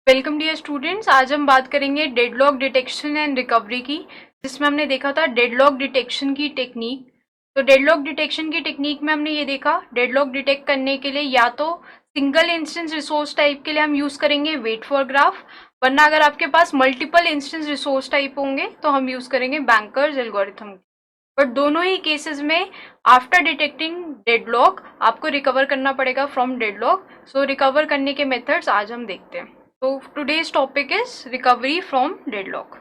Welcome dear students. आज हम बात करेंगे डेडलॉक डिटेक्शन एंड रिकवरी की, जिसमें हमने देखा था डेडलॉक डिटेक्शन की टेक्निक। तो डेडलॉक डिटेक्शन की टेक्निक में हमने ये देखा, डेडलॉक डिटेक्ट करने के लिए या तो सिंगल इंस्टेंस रिसोर्स टाइप के लिए हम यूज करेंगे वेट फॉर ग्राफ, वरना अगर आपके पास मल्टीपल इंस्टेंस रिसोर्स टाइप होंगे तो हम यूज करेंगे बैंकर्स एल्गोरिथम। बट दोनों ही केसेस में आफ्टर डिटेक्टिंग डेडलॉक आपको रिकवर करना पड़ेगा फ्रॉम डेडलॉक। सो रिकवर करने के मेथड्स आज हम देखते हैं। तो today's topic is recovery from deadlock.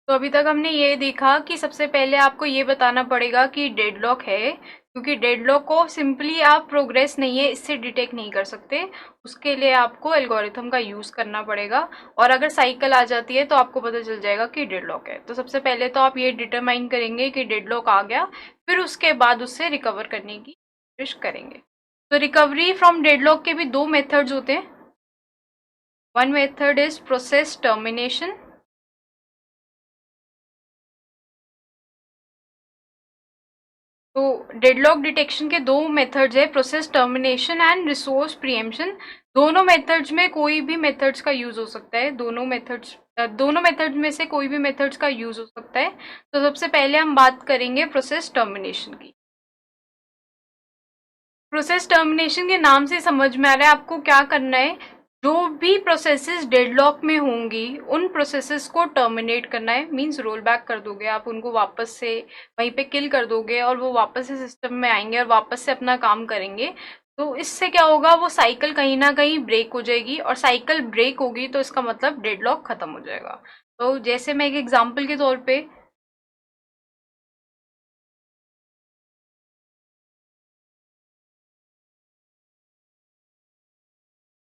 तो अभी तक हमने ये देखा कि सबसे पहले आपको ये बताना पड़ेगा कि डेडलॉक है, क्योंकि डेडलॉक को सिंपली आप प्रोग्रेस नहीं है इससे डिटेक्ट नहीं कर सकते। उसके लिए आपको एल्गोरिथम का यूज करना पड़ेगा, और अगर साइकिल आ जाती है तो आपको पता चल जाएगा कि डेडलॉक है। तो सबसे पहले तो आप ये डिटरमाइन करेंगे कि डेडलॉक आ गया, फिर उसके बाद उससे रिकवर करने की कोशिश करेंगे। तो रिकवरी फ्रॉम डेडलॉक के भी दो मेथड्स होते हैं। One method is process termination. तो डेडलॉक डिटेक्शन के दो मेथड्स है, process termination and resource preemption. दोनों मेथड्स में कोई भी मेथड्स का यूज हो सकता है। दोनों मेथड्स में से कोई भी मेथड्स का यूज हो सकता है। तो सबसे पहले हम बात करेंगे प्रोसेस टर्मिनेशन की। प्रोसेस टर्मिनेशन के नाम से समझ में आ रहा है आपको क्या करना है। जो भी प्रोसेसेस डेडलॉक में होंगी उन प्रोसेसेस को टर्मिनेट करना है। मींस रोल बैक कर दोगे आप उनको, वापस से वहीं पे किल कर दोगे और वो वापस से सिस्टम में आएंगे और वापस से अपना काम करेंगे। तो इससे क्या होगा, वो साइकिल कहीं ना कहीं ब्रेक हो जाएगी, और साइकिल ब्रेक होगी तो इसका मतलब डेडलॉक खत्म हो जाएगा। तो जैसे मैं एक एग्जाम्पल के तौर पे,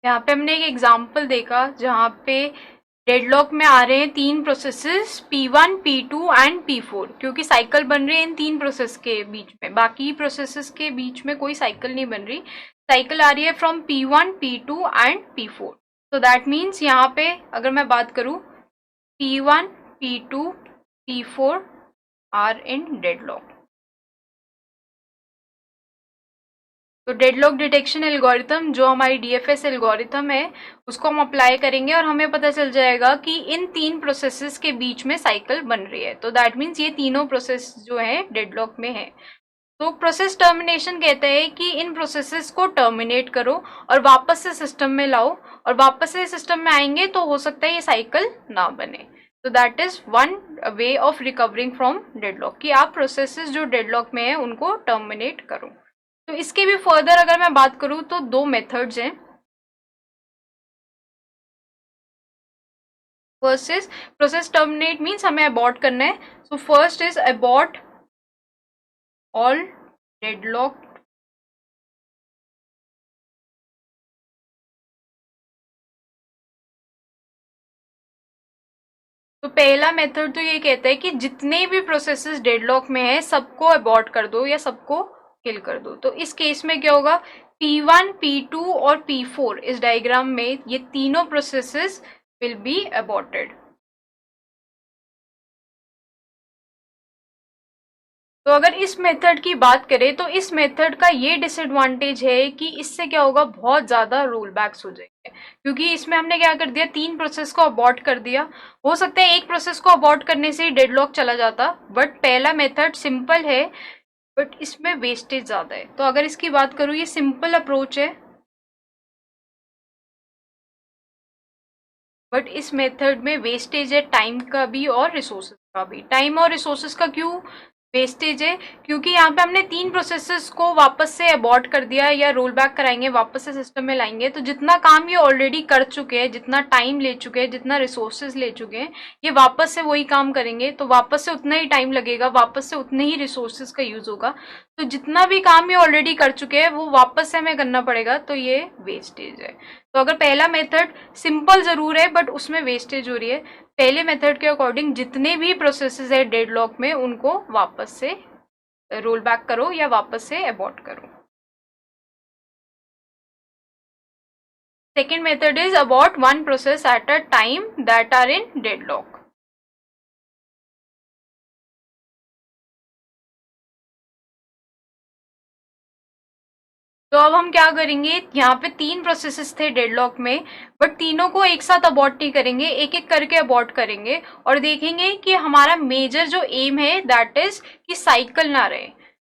यहाँ पे हमने एक एग्जाम्पल देखा जहाँ पे डेडलॉक में आ रहे हैं तीन processes P1, P2 and P4, क्योंकि साइकिल बन रही है इन तीन प्रोसेस के बीच में, बाकी प्रोसेसेस के बीच में कोई साइकिल नहीं बन रही। साइकिल आ रही है from P1, P2 and P4। तो दैट मीन्स यहाँ पे अगर मैं बात करूँ, P1, P2, P4 are in deadlock. तो डेडलॉक डिटेक्शन एल्गोरिथम जो हमारी डीएफएस एल्गोरिथम है उसको हम अप्लाई करेंगे और हमें पता चल जाएगा कि इन तीन प्रोसेसेस के बीच में साइकिल बन रही है। तो दैट मीन्स ये तीनों प्रोसेस जो है डेडलॉक में है। तो प्रोसेस टर्मिनेशन कहता है कि इन प्रोसेसेस को टर्मिनेट करो और वापस से सिस्टम में लाओ, और वापस से सिस्टम में आएंगे तो हो सकता है ये साइकिल ना बने। तो that is one way of recovering from deadlock, कि आप प्रोसेसेस जो डेडलॉक में है उनको टर्मिनेट करो। तो इसके भी फर्दर अगर मैं बात करूं तो दो मेथड्स हैं। First is process terminate, means हमें अबॉर्ट करना है। So first is abort all deadlock. तो पहला मेथड तो ये कहता है कि जितने भी प्रोसेसेस डेडलॉक में है सबको अबॉर्ट कर दो या सबको किल कर दो। तो इस केस में क्या होगा, P1, P2 और P4 इस डायग्राम में ये तीनों प्रोसेसेस विल बी अबॉर्टेड। तो अगर इस मेथड की बात करें तो इस मेथड का ये डिसएडवांटेज है कि इससे क्या होगा, बहुत ज्यादा रोल बैक्स हो जाएंगे, क्योंकि इसमें हमने क्या कर दिया, तीन प्रोसेस को अबॉर्ट कर दिया। हो सकता है एक प्रोसेस को अबॉर्ट करने से ही डेडलॉक चला जाता, बट पहला मेथड सिंपल है, बट इसमें वेस्टेज ज्यादा है। तो अगर इसकी बात करूँ, ये सिंपल अप्रोच है, बट इस मेथड में वेस्टेज है टाइम का भी और रिसोर्सेज का भी। टाइम और रिसोर्सेज का क्यों वेस्टेज है, क्योंकि यहाँ पे हमने तीन प्रोसेसेस को वापस से अबॉर्ट कर दिया या रोल बैक कराएंगे, वापस से सिस्टम में लाएंगे। तो जितना काम ये ऑलरेडी कर चुके हैं, जितना टाइम ले चुके हैं, जितना रिसोर्सेज ले चुके हैं, ये वापस से वही काम करेंगे तो वापस से उतना ही टाइम लगेगा, वापस से उतने ही रिसोर्सेज का यूज होगा। तो जितना भी काम ये ऑलरेडी कर चुके हैं वो वापस से हमें करना पड़ेगा, तो ये वेस्टेज है। तो अगर पहला मेथड सिंपल जरूर है बट उसमें वेस्टेज हो रही है, पहले मेथड के अकॉर्डिंग जितने भी प्रोसेसेस है डेडलॉक में उनको वापस से रोल बैक करो या वापस से अबॉर्ट करो। Second method is abort one process at a time that are in deadlock. तो अब हम क्या करेंगे, यहाँ पे 3 प्रोसेसेस थे डेडलॉक में, बट तीनों को एक साथ अबॉर्ट नहीं करेंगे, एक एक करके अबॉर्ट करेंगे और देखेंगे कि हमारा मेजर जो एम है दैट इज कि साइकिल ना रहे।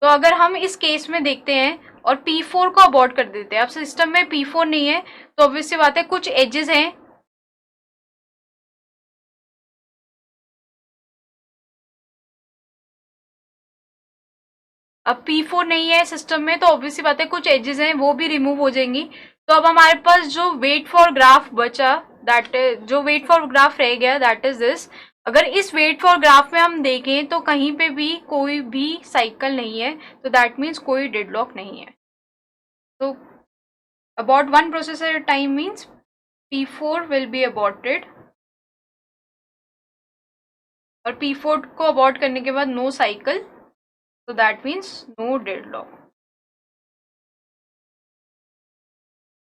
तो अगर हम इस केस में देखते हैं और P4 को अबॉर्ट कर देते हैं, अब सिस्टम में P4 नहीं है तो ऑब्वियस सी बात है कुछ एजेस हैं, अब P4 नहीं है सिस्टम में तो ऑब्वियसली बात है कुछ एजेस हैं वो भी रिमूव हो जाएंगी। तो अब हमारे पास जो वेट फॉर ग्राफ बचा, दैट जो वेट फॉर ग्राफ रह गया दैट इज दिस। अगर इस वेट फॉर ग्राफ में हम देखें तो कहीं पे भी कोई भी साइकिल नहीं है, तो दैट मीन्स कोई डेडलॉक नहीं है। तो about one process at a time means P4 will be aborted, और P4 को अबॉर्ट करने के बाद no cycle, so that means no deadlock.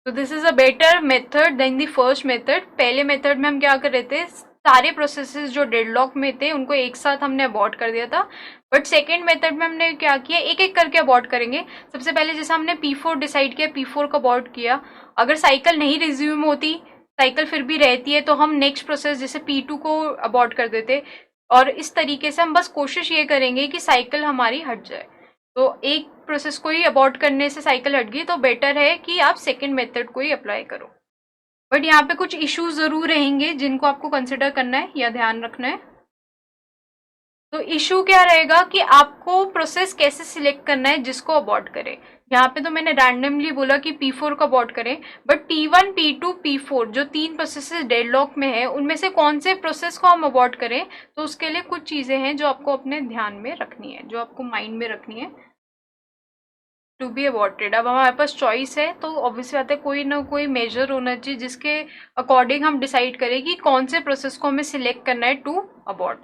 So this is a better method than the first method. पहले method में हम क्या कर रहे थे, सारे प्रोसेसेस जो डेडलॉक में थे उनको एक साथ हमने अबॉर्ट कर दिया था, बट सेकेंड मेथड में हमने क्या किया, एक एक करके अबॉर्ट करेंगे। सबसे पहले जैसे हमने P4 डिसाइड किया, P4 को अबॉर्ट किया, अगर साइकिल नहीं रिज्यूम होती, साइकिल फिर भी रहती है, तो हम नेक्स्ट प्रोसेस जैसे P2 को अबॉर्ट कर देते, और इस तरीके से हम बस कोशिश ये करेंगे कि साइकिल हमारी हट जाए। तो एक प्रोसेस को ही अबॉर्ट करने से साइकिल हट गई तो बेटर है कि आप सेकेंड मेथड को ही अप्लाई करो। बट यहाँ पे कुछ इश्यूज जरूर रहेंगे जिनको आपको कंसिडर करना है या ध्यान रखना है। तो इशू क्या रहेगा कि आपको प्रोसेस कैसे सिलेक्ट करना है जिसको अबॉर्ट करें। यहाँ पे तो मैंने रैंडमली बोला कि P4 को अबॉर्ट करें, बट P1, P2, P4 जो 3 प्रोसेसेस डेडलॉक में है उनमें से कौन से प्रोसेस को हम अबॉर्ट करें, तो उसके लिए कुछ चीजें हैं जो आपको अपने ध्यान में रखनी है, जो आपको माइंड में रखनी है टू बी अबॉर्टेड। अब हमारे पास चॉइस है तो ऑब्वियसली बात है कोई ना कोई मेजर होना चाहिए जिसके अकॉर्डिंग हम डिसाइड करें कि कौन से प्रोसेस को हमें सिलेक्ट करना है टू अबॉर्ट।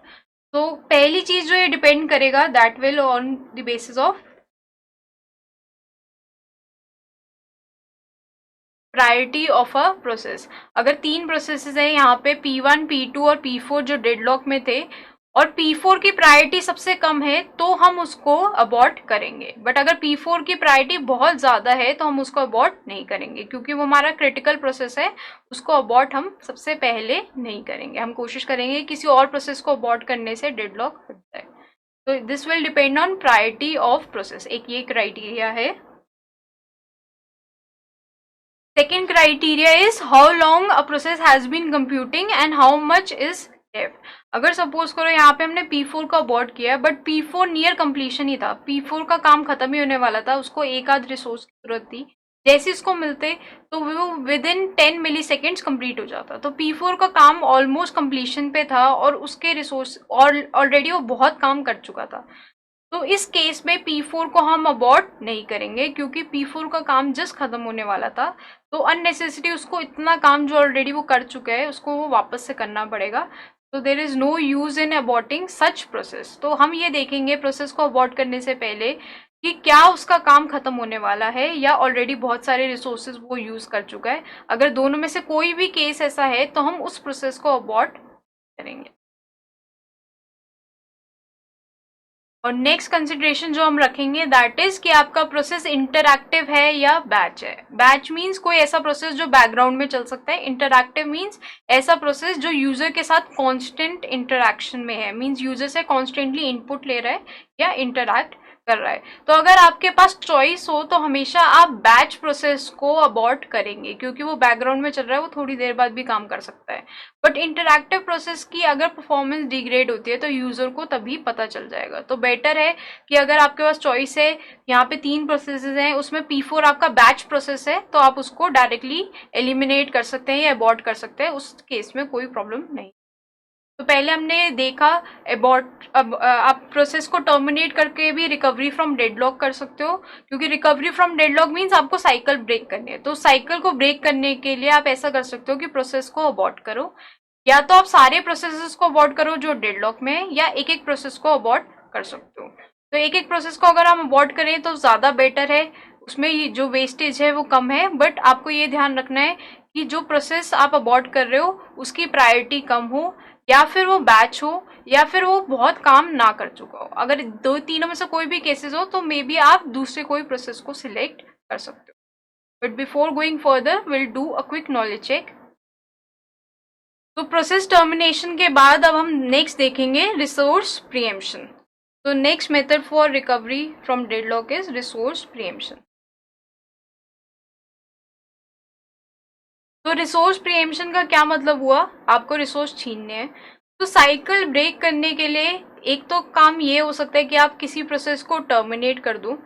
तो पहली चीज जो ये डिपेंड करेगा that will on the basis of priority of a process. अगर 3 प्रोसेसेस हैं यहाँ पे P1, P2 और P4 जो डेडलॉक में थे, और P4 की प्रायोरिटी सबसे कम है तो हम उसको अबॉर्ट करेंगे, बट अगर P4 की प्रायोरिटी बहुत ज़्यादा है तो हम उसको अबॉर्ट नहीं करेंगे, क्योंकि वो हमारा क्रिटिकल प्रोसेस है, उसको अबॉर्ट हम सबसे पहले नहीं करेंगे। हम कोशिश करेंगे किसी और प्रोसेस को अबॉर्ट करने से डेडलॉक हट जाए। तो this will depend on priority of process, एक ये क्राइटेरिया है। Second criteria is how long a process has been computing and how much is left. अगर सपोज करो यहाँ पे हमने P4 का अबॉर्ट किया है बट P4 नियर कंप्लीशन ही था, P4 का काम खत्म ही होने वाला था, उसको एक आध रिसोर्स की जरूरत थी, जैसे इसको मिलते तो वो within 10 milliseconds complete हो जाता। तो P4 का काम ऑलमोस्ट कंप्लीशन पे था और उसके रिसोर्स ऑलरेडी वो बहुत काम कर चुका था। तो इस केस में P4 को हम अबॉर्ट नहीं करेंगे क्योंकि P4 का काम जस्ट खत्म होने वाला था, तो अननेसेसरी उसको इतना काम जो ऑलरेडी वो कर चुका है उसको वो वापस से करना पड़ेगा। तो there is no use in aborting such process. तो हम ये देखेंगे प्रोसेस को अबॉर्ट करने से पहले कि क्या उसका काम खत्म होने वाला है या ऑलरेडी बहुत सारे रिसोर्सेज वो यूज कर चुका है। अगर दोनों में से कोई भी केस ऐसा है तो हम उस प्रोसेस को अबॉर्ट करेंगे। और नेक्स्ट कंसिडरेशन जो हम रखेंगे दैट इज कि आपका प्रोसेस इंटरएक्टिव है या बैच है। बैच मींस कोई ऐसा प्रोसेस जो बैकग्राउंड में चल सकता है, इंटरएक्टिव मींस ऐसा प्रोसेस जो यूजर के साथ कांस्टेंट इंटरैक्शन में है, मींस यूजर से कॉन्स्टेंटली इनपुट ले रहा है या इंटरैक्ट कर रहा है। तो अगर आपके पास चॉइस हो तो हमेशा आप बैच प्रोसेस को अबॉर्ट करेंगे क्योंकि वो बैकग्राउंड में चल रहा है, वो थोड़ी देर बाद भी काम कर सकता है। बट इंटरैक्टिव प्रोसेस की अगर परफॉर्मेंस डिग्रेड होती है तो यूजर को तभी पता चल जाएगा। तो बेटर है कि अगर आपके पास चॉइस है, यहाँ पे 3 प्रोसेसेस हैं, उसमें P4 आपका बैच प्रोसेस है तो आप उसको डायरेक्टली एलिमिनेट कर सकते हैं या अबॉर्ट कर सकते हैं, उस केस में कोई प्रॉब्लम नहीं। तो पहले हमने देखा अबॉर्ट, अब आप प्रोसेस को टर्मिनेट करके भी रिकवरी फ्रॉम डेडलॉक कर सकते हो, क्योंकि रिकवरी फ्रॉम डेडलॉक मीन्स आपको साइकिल ब्रेक करनी है। तो साइकिल को ब्रेक करने के लिए आप ऐसा कर सकते हो कि प्रोसेस को अबॉर्ट करो, या तो आप सारे प्रोसेसेस को अबॉर्ट करो जो डेडलॉक में है, या एक एक प्रोसेस को अबॉर्ट कर सकते हो। तो एक एक प्रोसेस को अगर हम अबॉर्ट करें तो ज़्यादा बेटर है, उसमें जो वेस्टेज है वो कम है। बट आपको ये ध्यान रखना है कि जो प्रोसेस आप अबॉर्ट कर रहे हो उसकी प्रायोरिटी कम हो, या फिर वो बैच हो, या फिर वो बहुत काम ना कर चुका हो। अगर दो तीनों में से कोई भी केसेस हो तो मे बी आप दूसरे कोई प्रोसेस को सिलेक्ट कर सकते हो। But before going further will do a quick knowledge check. तो प्रोसेस टर्मिनेशन के बाद अब हम नेक्स्ट देखेंगे रिसोर्स प्रीएम्पशन। तो next method for recovery from deadlock is resource preemption. तो रिसोर्स प्रीएम्पशन का क्या मतलब हुआ, आपको रिसोर्स छीनने हैं। तो साइकिल ब्रेक करने के लिए एक तो काम ये हो सकता है कि आप किसी प्रोसेस को टर्मिनेट कर दो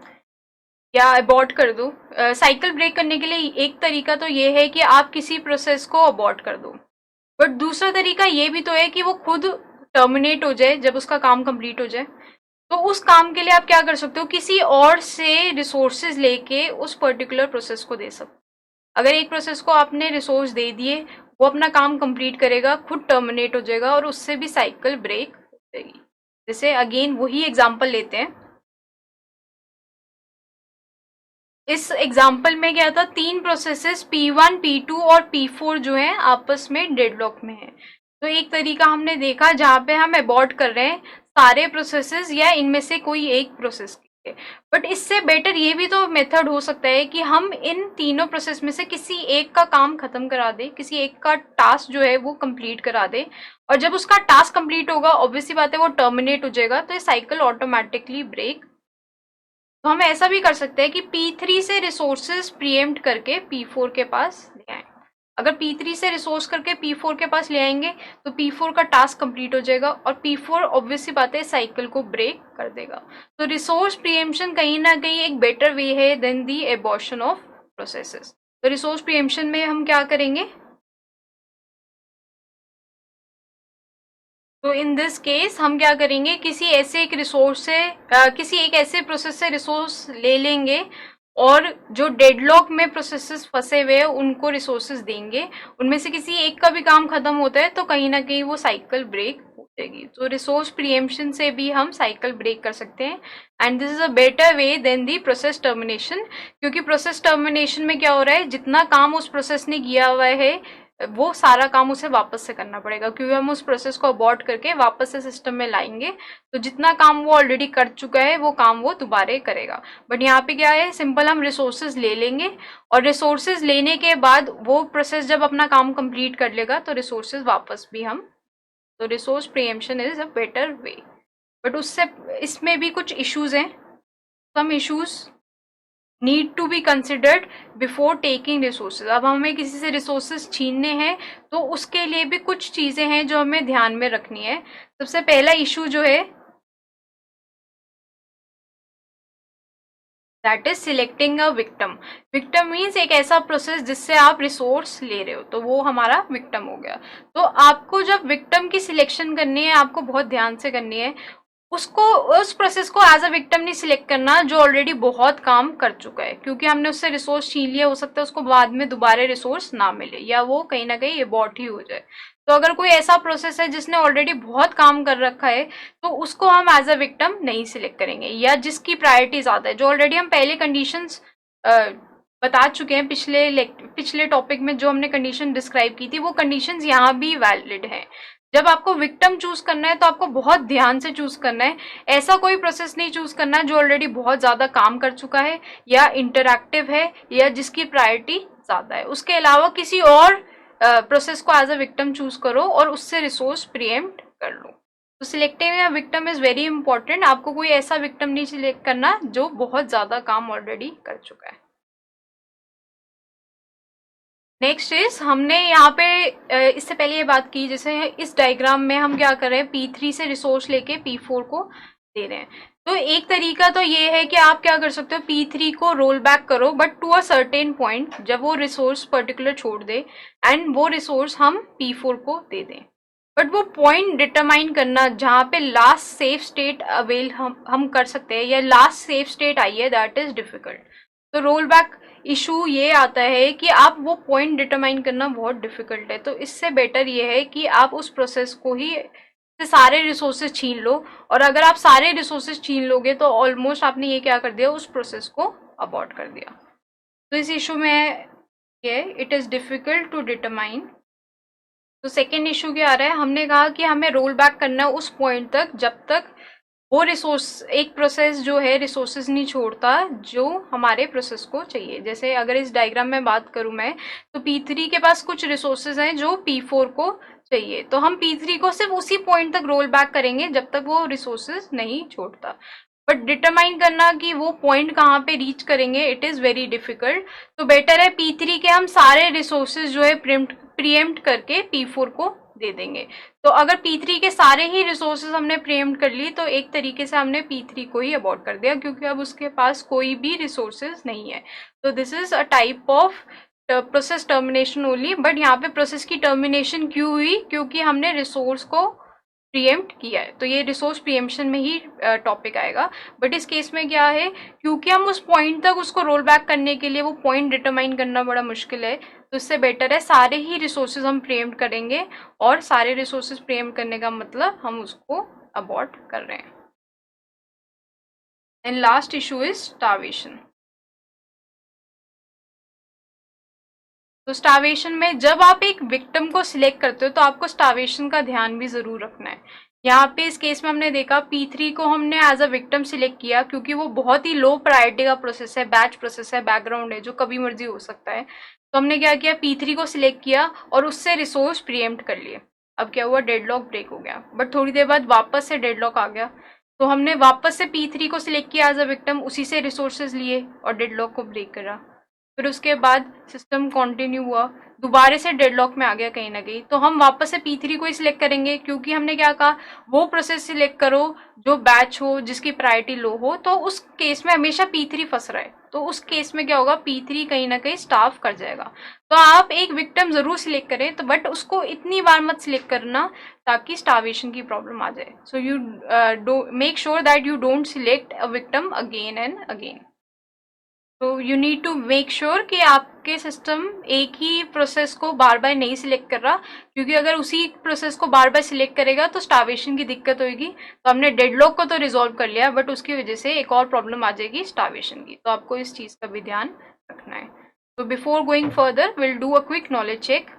या अबॉर्ट कर दो। साइकिल ब्रेक करने के लिए एक तरीका तो ये है कि आप किसी प्रोसेस को अबॉर्ट कर दो, बट दूसरा तरीका ये भी तो है कि वो खुद टर्मिनेट हो जाए जब उसका काम कंप्लीट हो जाए। तो उस काम के लिए आप क्या कर सकते हो, किसी और से रिसोर्सेज लेके उस पर्टिकुलर प्रोसेस को दे सकते हो। अगर एक प्रोसेस को आपने रिसोर्स दे दिए, वो अपना काम कंप्लीट करेगा, खुद टर्मिनेट हो जाएगा और उससे भी साइकिल ब्रेक हो जाएगी। जैसे अगेन वही एग्जांपल लेते हैं। इस एग्जाम्पल में क्या था, तीन प्रोसेसेस P1, P2 और P4 जो है आपस में डेडलॉक में है। तो एक तरीका हमने देखा जहाँ पे हम अबॉर्ट कर रहे हैं सारे प्रोसेसेस या इनमें से कोई एक प्रोसेस के। बट इससे बेटर ये भी तो मेथड हो सकता है कि हम इन तीनों प्रोसेस में से किसी एक का काम खत्म करा दे, किसी एक का टास्क जो है वो कंप्लीट करा दे, और जब उसका टास्क कंप्लीट होगा ऑब्वियसली बात है वो टर्मिनेट हो जाएगा, तो ये साइकिल ऑटोमेटिकली ब्रेक। तो हम ऐसा भी कर सकते हैं कि P3 से रिसोर्सेज प्रीएम्प्ट करके P4 के पास ले आए। अगर P3 से रिसोर्स करके P4 के पास ले आएंगे तो P4 का टास्क कंप्लीट हो जाएगा और P4 ऑब्वियसली बात है साइकिल को ब्रेक कर देगा। तो रिसोर्स प्रीएम्पशन कहीं ना कहीं एक बेटर वे है than the abortion of processes. तो रिसोर्स प्रीएम्पशन में हम क्या करेंगे, तो इन दिस केस हम क्या करेंगे, किसी ऐसे एक रिसोर्स से किसी एक ऐसे प्रोसेस से रिसोर्स ले लेंगे और जो डेडलॉक में प्रोसेसेस फंसे हुए हैं उनको रिसोर्सेज देंगे। उनमें से किसी एक का भी काम खत्म होता है तो कहीं ना कहीं वो साइकिल ब्रेक हो जाएगी। तो रिसोर्स प्रीएम्पशन से भी हम साइकिल ब्रेक कर सकते हैं and this is a better way than the process termination. क्योंकि प्रोसेस टर्मिनेशन में क्या हो रहा है, जितना काम उस प्रोसेस ने किया हुआ है वो सारा काम उसे वापस से करना पड़ेगा, क्योंकि हम उस प्रोसेस को अबॉर्ट करके वापस से सिस्टम में लाएंगे। तो जितना काम वो ऑलरेडी कर चुका है वो काम वो दोबारा करेगा। बट यहाँ पे क्या है, सिंपल हम रिसोर्सेज ले लेंगे और रिसोर्सेज लेने के बाद वो प्रोसेस जब अपना काम कंप्लीट कर लेगा तो रिसोर्सेज वापस भी हम, तो resource preemption is a better way. But उससे इसमें भी कुछ इश्यूज हैं, some issues need to be considered before taking resources. अब हमें किसी से रिसोर्सेज छीनने हैं तो उसके लिए भी कुछ चीजें हैं जो हमें ध्यान में रखनी है। सबसे पहला इशू जो है that is selecting a victim. Victim means एक ऐसा प्रोसेस जिससे आप रिसोर्स ले रहे हो, तो वो हमारा विक्टिम हो गया। तो आपको जब विक्टिम की सिलेक्शन करनी है आपको बहुत ध्यान से करनी है। उसको, उस प्रोसेस को एज अ विक्टिम नहीं सिलेक्ट करना जो ऑलरेडी बहुत काम कर चुका है, क्योंकि हमने उससे रिसोर्स छीन लिया, हो सकता है उसको बाद में दोबारा रिसोर्स ना मिले या वो कहीं ना कहीं एबॉर्ट ही हो जाए। तो अगर कोई ऐसा प्रोसेस है जिसने ऑलरेडी बहुत काम कर रखा है तो उसको हम एज अ विक्टिम नहीं सिलेक्ट करेंगे, या जिसकी प्रायोरिटी ज्यादा है, जो ऑलरेडी हम पहले कंडीशंस बता चुके हैं पिछले टॉपिक में जो हमने कंडीशन डिस्क्राइब की थी, वो कंडीशंस यहाँ भी वैलिड हैं। जब आपको विक्टिम चूज करना है तो आपको बहुत ध्यान से चूज करना है। ऐसा कोई प्रोसेस नहीं चूज करना है जो ऑलरेडी बहुत ज्यादा काम कर चुका है या इंटरैक्टिव है या जिसकी प्रायोरिटी ज्यादा है। उसके अलावा किसी और प्रोसेस को एज अ विक्टिम चूज करो और उससे रिसोर्स प्रीएम्प्ट कर लो। तो सिलेक्टिंग या विक्टिम इज वेरी इंपॉर्टेंट। आपको कोई ऐसा विक्टिम नहीं सिलेक्ट करना जो बहुत ज्यादा काम ऑलरेडी कर चुका है। नेक्स्ट इज, हमने यहाँ पे इससे पहले ये बात की, जैसे इस डायग्राम में हम क्या कर रहे हैं, P3 से रिसोर्स लेके P4 को दे रहे हैं। तो एक तरीका तो ये है कि आप क्या कर सकते हो, P3 को रोल बैक करो but to a certain point, जब वो रिसोर्स पर्टिकुलर छोड़ दे एंड वो रिसोर्स हम P4 को दे दें। बट वो पॉइंट डिटरमाइन करना जहाँ पे लास्ट सेफ स्टेट अवेल हम कर सकते हैं या लास्ट सेफ स्टेट आई है, दैट इज डिफिकल्ट। तो रोल बैक इशू ये आता है कि आप वो पॉइंट डिटरमाइन करना बहुत डिफिकल्ट है। तो इससे बेटर ये है कि आप उस प्रोसेस को ही से सारे रिसोर्सेज छीन लो, और अगर आप सारे रिसोर्सेज छीन लोगे तो ऑलमोस्ट आपने ये क्या कर दिया, उस प्रोसेस को अबॉर्ट कर दिया। तो इस इशू में ये it is difficult to determine. तो सेकेंड इशू क्या आ रहा है, हमने कहा कि हमें रोल बैक करना है उस पॉइंट तक जब तक वो रिसोर्स, एक प्रोसेस जो है रिसोर्सेज नहीं छोड़ता जो हमारे प्रोसेस को चाहिए। जैसे अगर इस डायग्राम में बात करूं मैं, तो P3 के पास कुछ रिसोर्सेज हैं जो P4 को चाहिए, तो हम P3 को सिर्फ उसी पॉइंट तक रोल बैक करेंगे जब तक वो रिसोर्सेज नहीं छोड़ता। बट डिटरमाइन करना कि वो पॉइंट कहाँ पे रीच करेंगे, इट इज़ वेरी डिफिकल्ट। तो बेटर है P3 के हम सारे रिसोर्सेज जो है प्रीएम्प्ट करके P4 को दे देंगे। तो अगर P3 के सारे ही रिसोर्सेज हमने प्रीएम्प्ट कर ली तो एक तरीके से हमने P3 को ही अबॉर्ट कर दिया, क्योंकि अब उसके पास कोई भी रिसोर्सेज नहीं है। तो this is a type of process termination only. But यहाँ पे प्रोसेस की टर्मिनेशन क्यों हुई, क्योंकि हमने रिसोर्स को प्रीएम्प्ट किया है। तो ये रिसोर्स प्रीएम्पशन में ही टॉपिक आएगा। बट इस केस में क्या है, क्योंकि हम उस पॉइंट तक उसको रोल बैक करने के लिए वो पॉइंट डिटरमाइन करना बड़ा मुश्किल है, तो इससे बेटर है सारे ही रिसोर्सेज हम प्रीएम्प्ट करेंगे, और सारे रिसोर्सेज प्रीएम्प्ट करने का मतलब हम उसको अबॉर्ट कर रहे हैं। And last issue is starvation. तो स्टार्वेशन में जब आप एक विक्टिम को सिलेक्ट करते हो तो आपको स्टार्वेशन का ध्यान भी जरूर रखना है। यहाँ पे इस केस में हमने देखा P3 को हमने एज अ विक्टिम सिलेक्ट किया, क्योंकि वो बहुत ही लो प्रायोरिटी का प्रोसेस है, बैच प्रोसेस है, बैकग्राउंड है, जो कभी मर्जी हो सकता है। तो हमने क्या किया, P3 को सिलेक्ट किया और उससे रिसोर्स प्रीएम्प्ट कर लिए। अब क्या हुआ, डेडलॉक ब्रेक हो गया। बट थोड़ी देर बाद वापस से डेडलॉक आ गया, तो हमने वापस से P3 को सिलेक्ट किया एज अ विक्टिम, उसी से रिसोर्सेज लिए और डेडलॉक को ब्रेक करा। फिर उसके बाद सिस्टम कंटिन्यू हुआ, दोबारा से डेडलॉक में आ गया कहीं ना कहीं, तो हम वापस से P3 को ही सिलेक्ट करेंगे, क्योंकि हमने क्या कहा, वो प्रोसेस सिलेक्ट करो जो बैच हो, जिसकी प्रायोरिटी लो हो। तो उस केस में हमेशा P3 फंस रहा है, तो उस केस में क्या होगा, P3 कहीं ना कहीं स्टाफ कर जाएगा। तो आप एक विक्टिम जरूर सिलेक्ट करें, तो बट उसको इतनी बार मत सिलेक्ट करना ताकि स्टार्वेशन की प्रॉब्लम आ जाए। So you make sure that you don't select a victim again and again. तो you need to make sure कि आपके सिस्टम एक ही प्रोसेस को बार बार नहीं सिलेक्ट कर रहा, क्योंकि अगर उसी प्रोसेस को बार बार सिलेक्ट करेगा तो स्टार्वेशन की दिक्कत होगी। तो हमने डेडलॉक को तो रिजॉल्व कर लिया, बट उसकी वजह से एक और प्रॉब्लम आ जाएगी, स्टार्वेशन की। तो आपको इस चीज़ का भी ध्यान रखना है। तो before going further will do a quick knowledge check.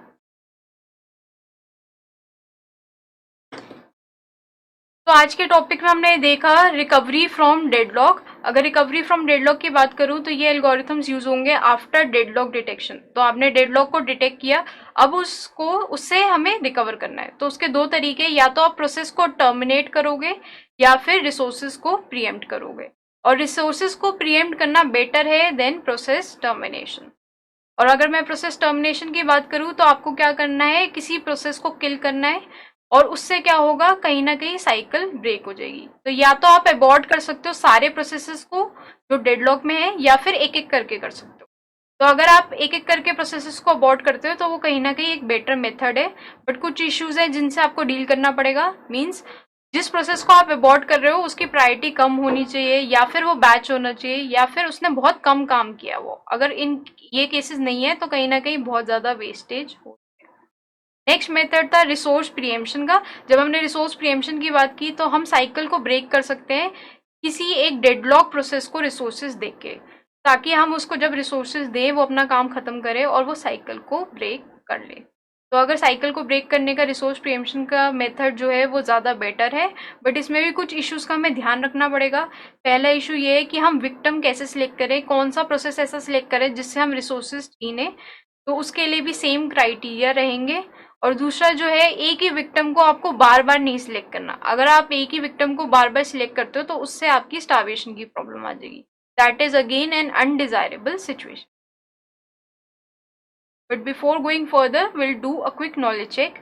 तो आज के टॉपिक में हमने देखा रिकवरी फ्रॉम डेडलॉक। अगर रिकवरी फ्रॉम डेडलॉक की बात करूं तो ये एल्गोरिथम्स यूज होंगे आफ्टर डेडलॉक डिटेक्शन। तो आपने डेडलॉक को डिटेक्ट किया, अब उससे हमें रिकवर करना है। तो उसके दो तरीके, या तो आप प्रोसेस को टर्मिनेट करोगे या फिर रिसोर्सेज को प्रीएम्प्ट करोगे। और रिसोर्सेज को प्रीएम्प्ट करना बेटर है देन प्रोसेस टर्मिनेशन। और अगर मैं प्रोसेस टर्मिनेशन की बात करूं तो आपको क्या करना है, किसी प्रोसेस को किल करना है, और उससे क्या होगा, कहीं ना कहीं साइकिल ब्रेक हो जाएगी। तो या तो आप अबॉर्ट कर सकते हो सारे प्रोसेसेस को जो डेडलॉक में है, या फिर एक एक करके कर सकते हो। तो अगर आप एक एक करके प्रोसेसेस को अबॉर्ट करते हो तो वो कहीं ना कहीं एक बेटर मेथड है। बट कुछ इश्यूज है जिनसे आपको डील करना पड़ेगा। मीन्स जिस प्रोसेस को आप अबॉर्ट कर रहे हो उसकी प्रायोरिटी कम होनी चाहिए, या फिर वो बैच होना चाहिए, या फिर उसने बहुत कम काम किया। वो अगर इन ये केसेस नहीं है तो कहीं ना कहीं बहुत ज्यादा वेस्टेज हो। नेक्स्ट मेथड था रिसोर्स प्रीएम्पशन का। जब हमने रिसोर्स प्रीएम्पशन की बात की तो हम साइकिल को ब्रेक कर सकते हैं किसी एक डेडलॉक प्रोसेस को रिसोर्सेज दे के, ताकि हम उसको जब रिसोर्सेज दें वो अपना काम खत्म करे और वो साइकिल को ब्रेक कर ले। तो अगर साइकिल को ब्रेक करने का रिसोर्स प्रीएम्पशन का मेथड जो है वो ज़्यादा बेटर है। बट इसमें भी कुछ इश्यूज़ का हमें ध्यान रखना पड़ेगा। पहला इशू ये है कि हम विक्टिम कैसे सिलेक्ट करें, कौन सा प्रोसेस ऐसा सिलेक्ट करें जिससे हम रिसोर्सेज छीनें। तो उसके लिए भी सेम क्राइटेरिया रहेंगे। और दूसरा जो है, एक ही विक्टिम को आपको बार बार नहीं सिलेक्ट करना। अगर आप एक ही विक्टिम को बार बार सिलेक्ट करते हो तो उससे आपकी स्टार्वेशन की प्रॉब्लम आ जाएगी। That is again an undesirable situation. But before going further will do a quick knowledge check.